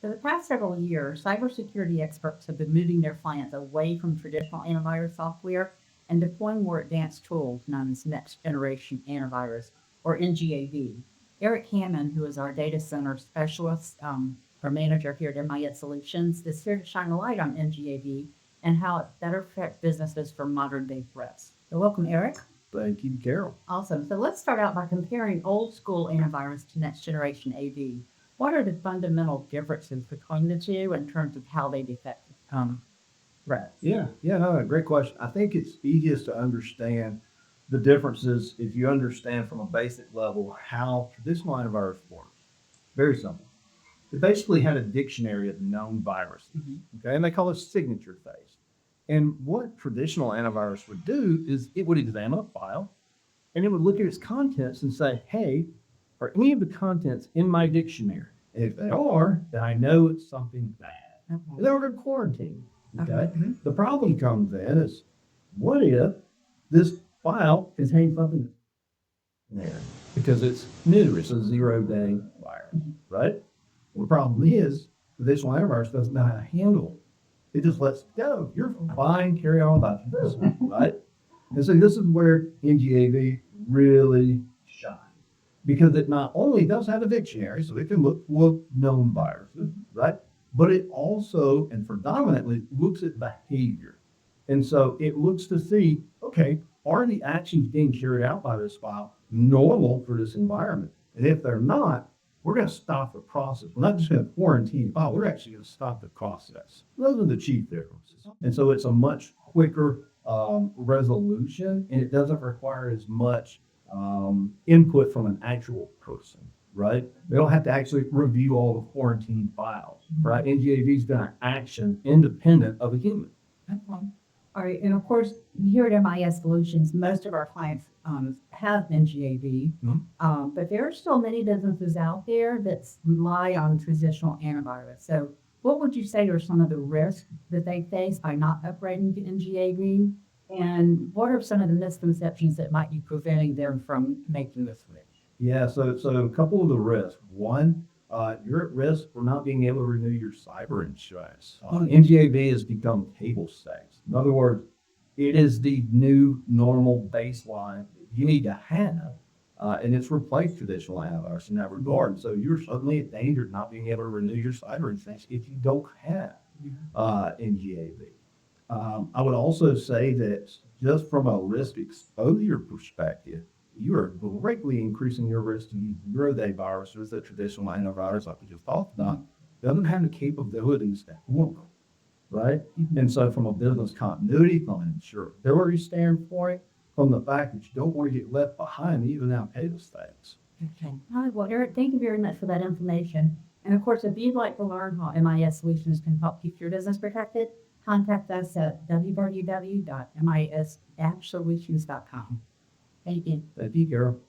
For the past several years, cybersecurity experts have been moving their clients away from traditional antivirus software and deploying more advanced tools known as Next Generation Antivirus, or NGAV. Eric Hammond, who is our data center specialist or manager here at MIS Solutions, is here to shine a light on NGAV and how it better protects businesses from modern day threats. So welcome, Eric. Thank you, Carol. Awesome. So let's start out by comparing old school antivirus to next generation AV. What are the fundamental differences between the two in terms of how they detect threats? No, great question. I think it's easiest to understand the differences if you understand from a basic level how traditional antivirus works. Very simple. They basically had a dictionary of known viruses, okay, and they call it signature phase. And what traditional antivirus would do is it would examine a file and it would look at its contents and say, hey, are any of the contents in my dictionary? And if they are, then I know it's something bad. And then we're going to quarantine. Okay. The problem comes in is, what if this file contains something there? Because it's new, it's a 0-day virus, right? Well, the problem is, traditional antivirus doesn't know how to handle it. It just lets it go. You're fine, carry on about this, right? And so this is where NGAV really shines. Because it not only does have a dictionary, so it can look for known viruses, right? But it also, and predominantly, looks at behavior. And so it looks to see, okay, are the actions being carried out by this file normal for this environment? And if they're not, we're going to stop the process. We're not just going to quarantine the file, we're actually going to stop the process. Those are the chief differences. And so it's a much quicker resolution, and it doesn't require as much input from an actual person, right? They don't have to actually review all the quarantine files, right? NGAV's done action independent of a human. All right, and of course, here at MIS Solutions, most of our clients have NGAV, but there are still many businesses out there that rely on traditional antivirus. So what would you say are some of the risks that they face by not upgrading to NGAV? And what are some of the misconceptions that might be preventing them from making the switch? Yeah, so a couple of the risks. One, you're at risk for not being able to renew your cyber insurance. NGAV has become table stakes. In other words, it is the new normal baseline you need to have, and it's replaced traditional antivirus in that regard. So you're suddenly in danger of not being able to renew your cyber insurance if you don't have NGAV. I would also say that just from a risk exposure perspective, you are greatly increasing your risk to use 0-day viruses that traditional antivirus, like we just talked about, doesn't have the capabilities that work, right? And so from a business continuity, from an insurability standpoint, from the fact that you don't want to get left behind even out data stakes. Okay. All right, well, Eric, thank you very much for that information. And of course, if you'd like to learn how MIS Solutions can help keep your business protected, contact us at www.mis-solutions.com. Thank you. Thank you, Carol.